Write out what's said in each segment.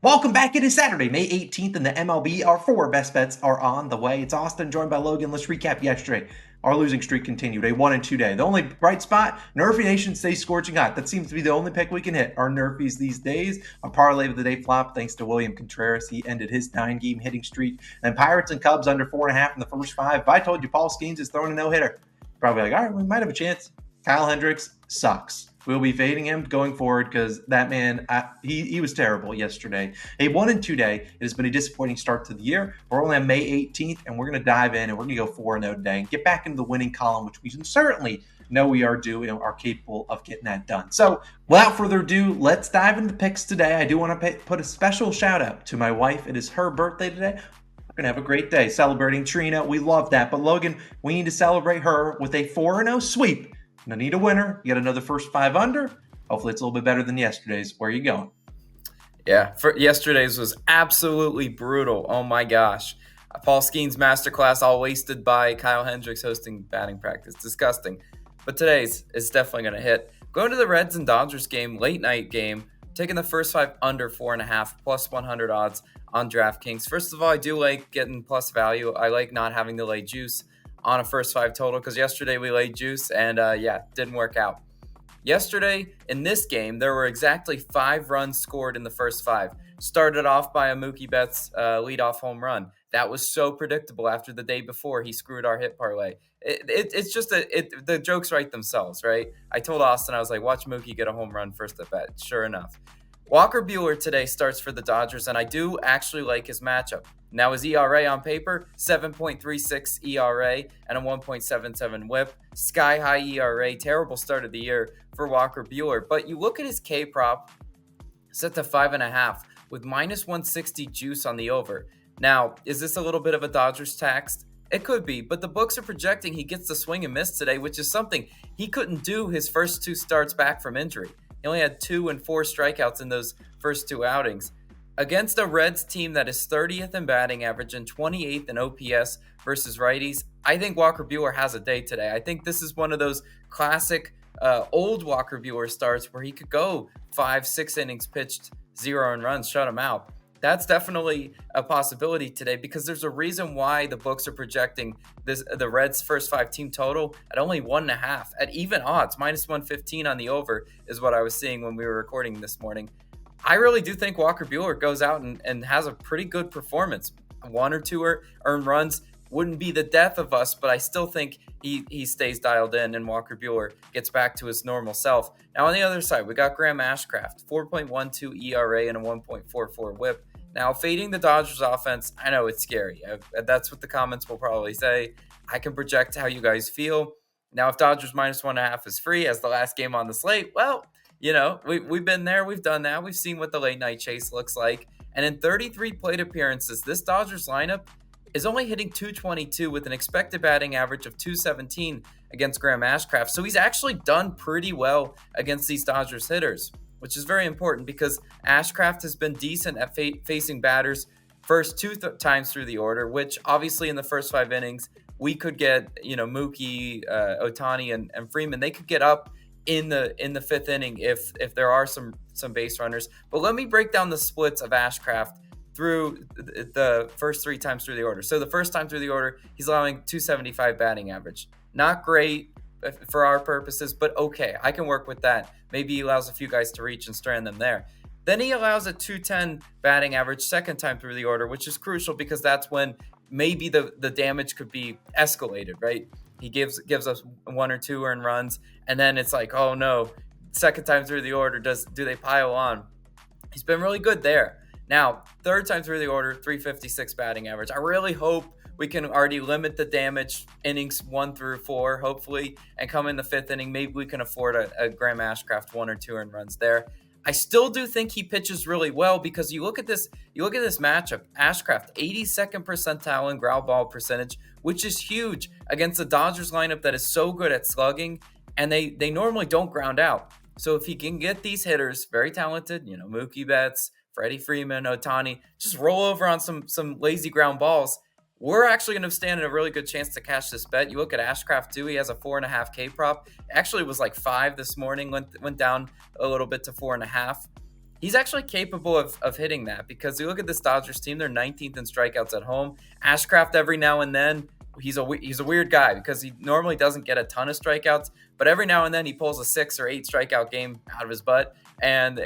Welcome back. It is Saturday, May 18th, and the MLB. Our four best bets are on the way. It's Austin, joined by Logan. Let's recap yesterday. Our losing streak continued, a 1-2 day. The only bright spot, Nerfy Nation stays scorching hot. That seems to be the only pick we can hit. Our Nerfies these days. Our parlay of the day flop, thanks to William Contreras. He ended his 9-game hitting streak. And Pirates and Cubs under 4.5 in the first 5. If I told you Paul Skeens is throwing a no-hitter, probably like, all right, we might have a chance. Kyle Hendricks sucks. We'll be fading him going forward because that man, he was terrible yesterday. A 1-2 day. It has been a disappointing start to the year. We're only on May 18th, and we're going to dive in, and we're going to go 4-0 today and get back into the winning column, which we certainly know we are are capable of getting that done. So without further ado, let's dive into the picks today. I do want to put a special shout out to my wife. It is her birthday today. We're going to have a great day celebrating Trina. We love that. But Logan, we need to celebrate her with a 4-0 sweep. I need a winner. You got another first 5 under. Hopefully it's a little bit better than yesterday's. Where are you going? Yeah, for yesterday's was absolutely brutal. Oh my gosh. Paul Skeens masterclass all wasted by Kyle Hendricks hosting batting practice. Disgusting. But today's is definitely going to hit. Going to the Reds and Dodgers game, late night game. Taking the first 5 under 4.5, plus 100 odds on DraftKings. First of all, I do like getting plus value. I like not having to lay juice on a first 5 total because yesterday we laid juice and didn't work out. Yesterday in this game, there were exactly 5 runs scored in the first 5. Started off by a Mookie Betts leadoff home run. That was so predictable after the day before he screwed our hit parlay. It's just the jokes write themselves, right? I told Austin, I was like, watch Mookie get a home run first at bat. Sure enough. Walker Buehler today starts for the Dodgers, and I do actually like his matchup. Now, his ERA on paper, 7.36 ERA and a 1.77 whip. Sky-high ERA, terrible start of the year for Walker Buehler. But you look at his K-prop, set to 5.5 with minus 160 juice on the over. Now, is this a little bit of a Dodgers tax? It could be, but the books are projecting he gets the swing and miss today, which is something he couldn't do his first 2 starts back from injury. He only had 2 and 4 strikeouts in those first 2 outings. Against a Reds team that is 30th in batting average and 28th in OPS versus righties, I think Walker Buehler has a day today. I think this is one of those classic old Walker Buehler starts where he could go 5-6 innings pitched, 0 earned runs, shut him out. That's definitely a possibility today because there's a reason why the books are projecting the Reds' first 5 team total at only 1.5 at even odds. Minus 115 on the over is what I was seeing when we were recording this morning. I really do think Walker Buehler goes out and has a pretty good performance. 1 or 2 earned runs wouldn't be the death of us, but I still think he stays dialed in and Walker Buehler gets back to his normal self. Now on the other side, we got Graham Ashcraft, 4.12 ERA and a 1.44 whip. Now, fading the Dodgers offense, I know it's scary. That's what the comments will probably say. I can project how you guys feel. Now, if Dodgers minus 1.5 is free as the last game on the slate, well, we've been there. We've done that. We've seen what the late night chase looks like. And in 33 plate appearances, this Dodgers lineup is only hitting 222 with an expected batting average of 217 against Graham Ashcraft. So he's actually done pretty well against these Dodgers hitters, which is very important because Ashcraft has been decent at facing batters first 2 times through the order, which obviously in the first 5 innings, we could get, Mookie, Ohtani, and Freeman. They could get up in the 5th inning if there are some base runners. But let me break down the splits of Ashcraft through the first 3 times through the order. So the first time through the order, he's allowing 275 batting average. Not great for our purposes, but okay, I can work with that. Maybe he allows a few guys to reach and strand them there. Then he allows a 210 batting average second time through the order, which is crucial because that's when maybe the damage could be escalated, right? He gives us 1 or 2 earned runs, and then it's like, oh no, second time through the order, do they pile on? He's been really good there. Now, third time through the order, 356 batting average. I really hope we can already limit the damage innings 1 through 4, hopefully, and come in the 5th inning. Maybe we can afford a Graham Ashcraft 1 or 2 earned runs there. I still do think he pitches really well because you look at this matchup. Ashcraft, 82nd percentile in ground ball percentage, which is huge against the Dodgers lineup that is so good at slugging, and they normally don't ground out. So if he can get these hitters, very talented, Mookie Betts, Freddie Freeman, Ohtani, just roll over on some lazy ground balls, we're actually going to stand a really good chance to cash this bet. You look at Ashcraft too, he has a 4.5 K prop. Actually, it was like 5 this morning, went down a little bit to 4.5. he's actually capable of hitting that, because you look at this Dodgers team, they're 19th in strikeouts at home. Ashcraft every now and then, he's a weird guy because he normally doesn't get a ton of strikeouts, but every now and then he pulls a 6 or 8 strikeout game out of his butt, and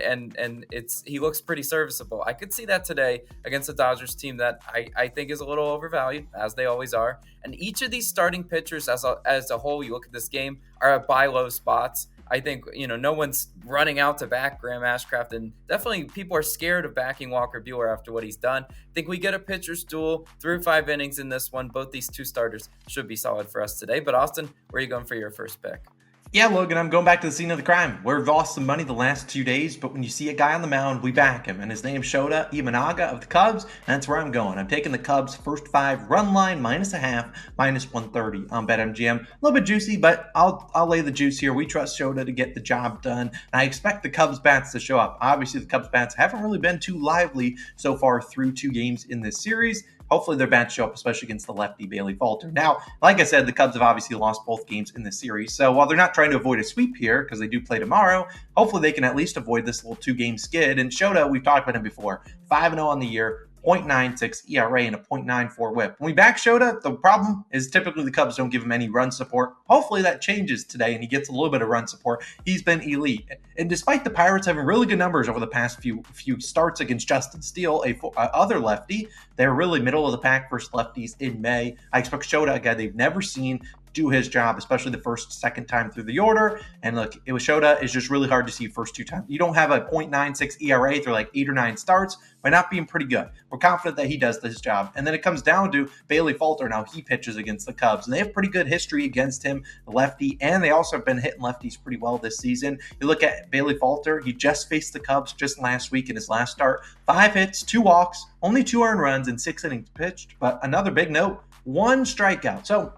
he looks pretty serviceable. I could see that today against the Dodgers team that I think is a little overvalued, as they always are. And each of these starting pitchers as a whole, you look at this game, are at buy low spots. I think, no one's running out to back Graham Ashcraft, and definitely people are scared of backing Walker Buehler after what he's done. I think we get a pitcher's duel through 5 innings in this one. Both these two starters should be solid for us today. But Austin, where are you going for your first pick? Yeah, Logan, I'm going back to the scene of the crime. We've lost some money the last 2 days, but when you see a guy on the mound, we back him. And his name's Shota Imanaga of the Cubs, and that's where I'm going. I'm taking the Cubs' first 5 run line, -0.5, -130 on BetMGM. A little bit juicy, but I'll lay the juice here. We trust Shota to get the job done, and I expect the Cubs bats to show up. Obviously, the Cubs bats haven't really been too lively so far through 2 games in this series. Hopefully their bats show up, especially against the lefty Bailey Falter. Now, like I said, the Cubs have obviously lost both games in this series. So while they're not trying to avoid a sweep here, because they do play tomorrow, hopefully they can at least avoid this little 2-game skid. And Shota, we've talked about him before, 5-0 on the year, 0.96 ERA and a 0.94 whip. When we back Shota, the problem is typically the Cubs don't give him any run support. Hopefully that changes today and he gets a little bit of run support. He's been elite. And despite the Pirates having really good numbers over the past few starts against Justin Steele, other lefty, they're really middle of the pack versus lefties in May. I expect Shota, a guy they've never seen, do his job, especially the second time through the order. And look, it was Shota is just really hard to see first 2 times. You don't have a 0.96 ERA through like 8 or 9 starts by not being pretty good. We're confident that he does this job. And then it comes down to Bailey Falter. Now he pitches against the Cubs, and they have pretty good history against him, the lefty, and they also have been hitting lefties pretty well this season. You look at Bailey Falter, he just faced the Cubs just last week in his last start. 5 hits, 2 walks, only 2 earned runs in 6 innings pitched. But another big note, 1 strikeout. So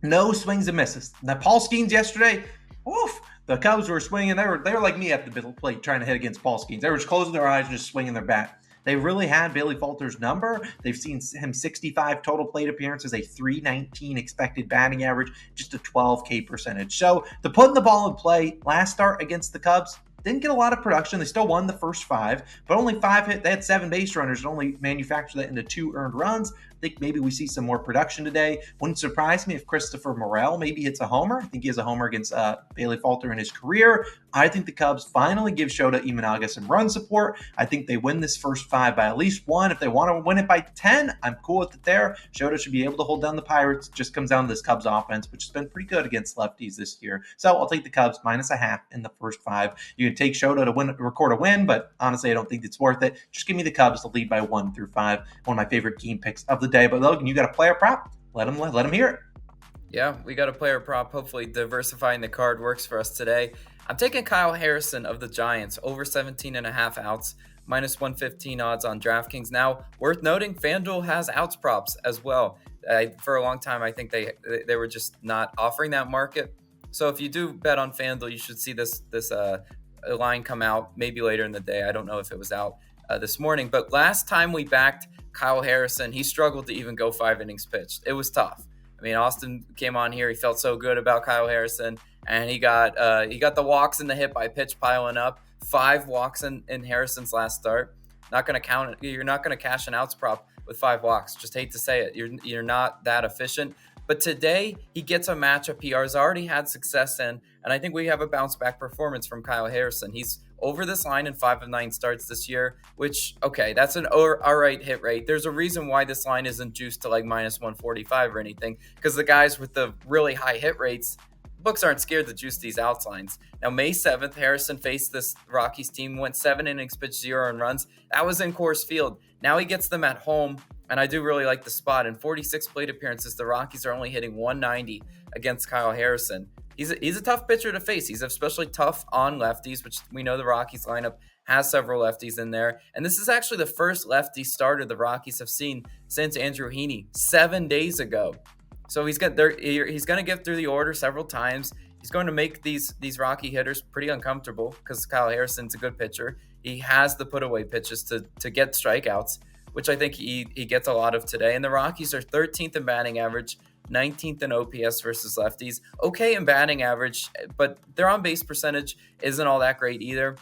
no swings and misses. Now, Paul Skeens yesterday, oof, the Cubs were swinging. They were like me at the middle plate trying to hit against Paul Skeens. They were just closing their eyes and just swinging their bat. They really had Bailey Falter's number. They've seen him 65 total plate appearances, a 319 expected batting average, just a 12K percentage. So the putting the ball in play last start against the Cubs, didn't get a lot of production. They still won the first 5, but only 5 hit. They had 7 base runners and only manufactured that into 2 earned runs. I think maybe we see some more production today. Wouldn't surprise me if Christopher Morel maybe hits a homer. I think he has a homer against Bailey Falter in his career. I think the Cubs finally give Shota Imanaga some run support. I think they win this first 5 by at least 1. If they want to win it by 10, I'm cool with it there. Shota should be able to hold down the Pirates. Just comes down to this Cubs offense, which has been pretty good against lefties this year. So I'll take the Cubs -0.5 in the first 5. You can take Shota to record a win, but honestly, I don't think it's worth it. Just give me the Cubs to lead by 1 through 5. One of my favorite game picks of the day. But Logan, you got a player prop? Let him hear it. Yeah, we got a player prop. Hopefully diversifying the card works for us today. I'm taking Kyle Harrison of the Giants, over 17.5 outs, -115 odds on DraftKings. Now, worth noting, FanDuel has outs props as well. For a long time, I think they were just not offering that market. So if you do bet on FanDuel, you should see this line come out maybe later in the day. I don't know if it was out this morning, but last time we backed Kyle Harrison, he struggled to even go 5 innings pitched. It was tough. I mean, Austin came on here. He felt so good about Kyle Harrison, and he got the walks and the hit by pitch piling up. 5 walks in Harrison's last start. Not going to count it. You're not going to cash an outs prop with 5 walks. Just hate to say it. You're not that efficient. But today, he gets a matchup he has already had success in, and I think we have a bounce-back performance from Kyle Harrison. He's over this line in 5 of 9 starts this year, which, okay, that's an all right hit rate. There's a reason why this line isn't juiced to like -145 or anything, because the guys with the really high hit rates, books aren't scared to juice these outs lines. Now, May 7th, Harrison faced this Rockies team, went 7 innings, pitched 0 earned runs. That was in Coors Field. Now he gets them at home, and I do really like the spot. In 46 plate appearances, the Rockies are only hitting 190 against Kyle Harrison. He's a tough pitcher to face. He's especially tough on lefties, which we know the Rockies lineup has several lefties in there. And this is actually the first lefty starter the Rockies have seen since Andrew Heaney 7 days ago. So he's going to get through the order several times. He's going to make these Rocky hitters pretty uncomfortable because Kyle Harrison's a good pitcher. He has the put-away pitches to get strikeouts, which I think he gets a lot of today. And the Rockies are 13th in batting average, 19th in OPS versus lefties. Okay in batting average, but their on-base percentage isn't all that great either.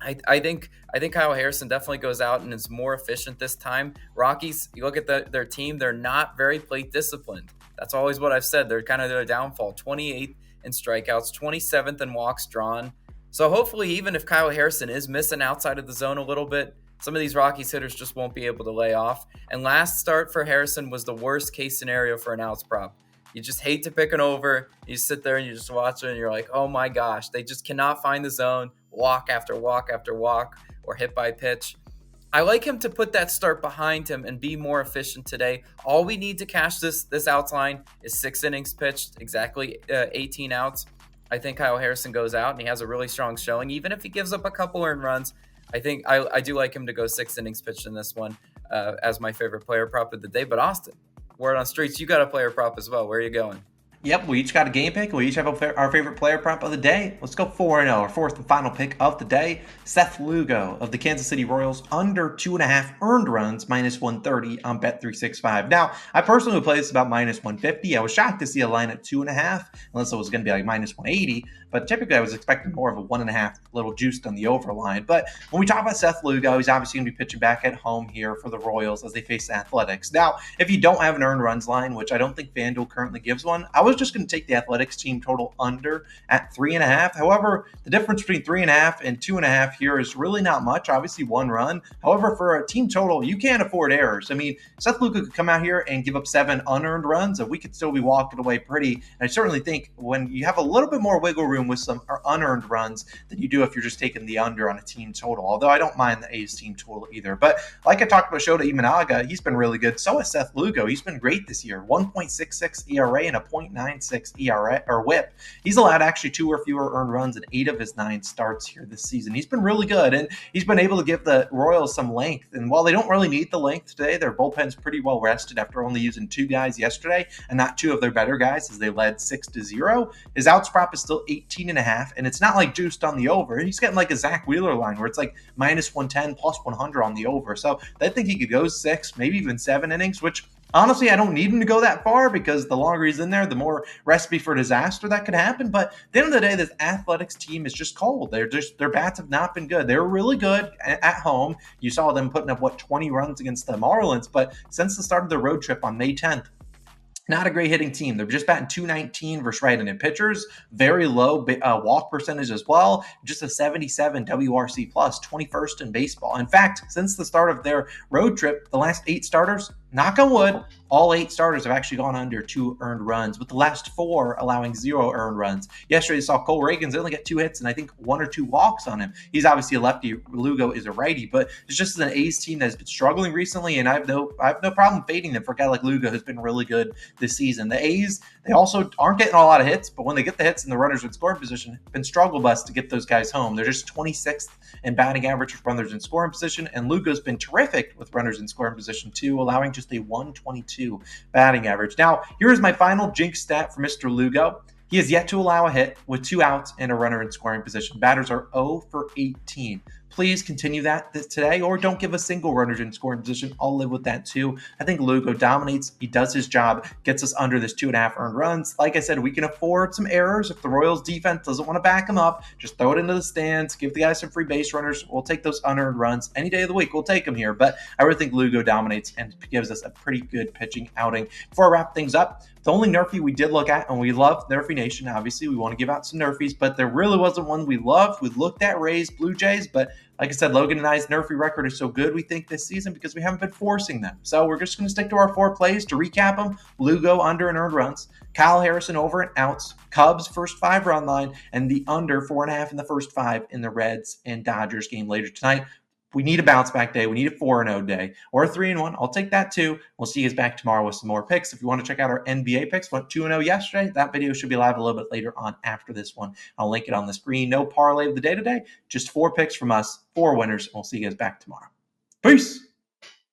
I think Kyle Harrison definitely goes out and is more efficient this time. Rockies, you look at their team, they're not very plate disciplined. That's always what I've said. They're kind of their downfall. 28th in strikeouts, 27th in walks drawn. So hopefully, even if Kyle Harrison is missing outside of the zone a little bit, some of these Rockies hitters just won't be able to lay off. And last start for Harrison was the worst case scenario for an outs prop. You just hate to pick an over. You sit there and you just watch it and you're like, oh my gosh, they just cannot find the zone, walk after walk after walk, or hit by pitch. I like him to put that start behind him and be more efficient today. All we need to cash this outs line is 6 innings pitched, exactly 18 outs. I think Kyle Harrison goes out and he has a really strong showing. Even if he gives up a couple earned runs, I think I do like him to go 6 innings pitched in this one as my favorite player prop of the day. But Austin, word on streets, you got a player prop as well. Where are you going? Yep, we each got a game pick. We each have our favorite player prop of the day. Let's go 4-0. Our fourth and final pick of the day. Seth Lugo of the Kansas City Royals, under 2.5 earned runs, -130 on Bet365. Now, I personally would play this about -150. I was shocked to see a line at 2.5, unless it was going to be like -180. But typically, I was expecting more of a 1.5, little juiced on the over line. But when we talk about Seth Lugo, he's obviously going to be pitching back at home here for the Royals as they face the Athletics. Now, if you don't have an earned runs line, which I don't think FanDuel currently gives one, I was just going to take the Athletics team total under at 3.5. However, the difference between 3.5 and 2.5 here is really not much. Obviously, one run. However, for a team total, you can't afford errors. I mean, Seth Lugo could come out here and give up 7 unearned runs, and we could still be walking away pretty. And I certainly think when you have a little bit more wiggle room with some unearned runs than you do if you're just taking the under on a team total. Although I don't mind the A's team total either. But like I talked about Shota Imanaga, he's been really good. So has Seth Lugo. He's been great this year. 1.66 ERA and a 0.96 ERA or WHIP. He's allowed actually 2 or fewer earned runs in 8 of his 9 starts here this season. He's been really good, and he's been able to give the Royals some length. And while they don't really need the length today, their bullpen's pretty well rested after only using 2 guys yesterday, and not 2 of their better guys as they led 6-0. His outs prop is still 18.5, and it's not like juiced on the over. He's getting like a Zach Wheeler line where it's like -110 plus 100 on the over. So I think he could go 6, maybe even 7 innings, which honestly, I don't need him to go that far because the longer he's in there, the more recipe for disaster that could happen. But at the end of the day, this Athletics team is just cold. Their bats have not been good. They were really good at home. You saw them putting up 20 runs against the Marlins, but since the start of the road trip on May 10th, not a great hitting team. They're just batting 219 versus right-handed pitchers. Very low walk percentage as well. Just a 77 WRC plus, 21st in baseball. In fact, since the start of their road trip, the last 8 starters, knock on wood, all 8 starters have actually gone under 2 earned runs, with the last 4 allowing 0 earned runs. Yesterday, you saw Cole Reagans only get 2 hits and I think 1 or 2 walks on him. He's obviously a lefty. Lugo is a righty, but it's just an A's team that's been struggling recently, and I have no problem fading them for a guy like Lugo who's been really good this season. The A's, they also aren't getting a lot of hits, but when they get the hits and the runners in scoring position, been struggle bus to get those guys home. They're just 26th in batting average with runners in scoring position, and Lugo's been terrific with runners in scoring position too, allowing just a 122 batting average. Now, here is my final jinx stat for Mr. Lugo. He has yet to allow a hit with 2 outs and a runner in scoring position. Batters are 0 for 18. Please continue that today, or don't give a single runner in scoring position. I'll live with that too. I think Lugo dominates. He does his job, gets us under this 2.5 earned runs. Like I said, we can afford some errors. If the Royals defense doesn't want to back him up, just throw it into the stands, give the guys some free base runners. We'll take those unearned runs any day of the week. We'll take them here, but I really think Lugo dominates and gives us a pretty good pitching outing. Before I wrap things up, the only Nerfie we did look at, and we love Nerfie Nation, obviously, we want to give out some Nerfies, but there really wasn't one we loved. We looked at Rays, Blue Jays, but like I said, Logan and I's Nerfie record is so good, we think, this season because we haven't been forcing them. So we're just going to stick to our 4 plays to recap them. Lugo under and earned runs, Kyle Harrison over and outs, Cubs first 5 run line, and the under 4.5 in the first 5 in the Reds and Dodgers game later tonight. We need a bounce back day. We need a 4-0 day or a 3-1. I'll take that too. We'll see you guys back tomorrow with some more picks. If you want to check out our NBA picks, went 2-0 yesterday. That video should be live a little bit later on after this one. I'll link it on the screen. No parlay of the day today. Just 4 picks from us, 4 winners. We'll see you guys back tomorrow. Peace.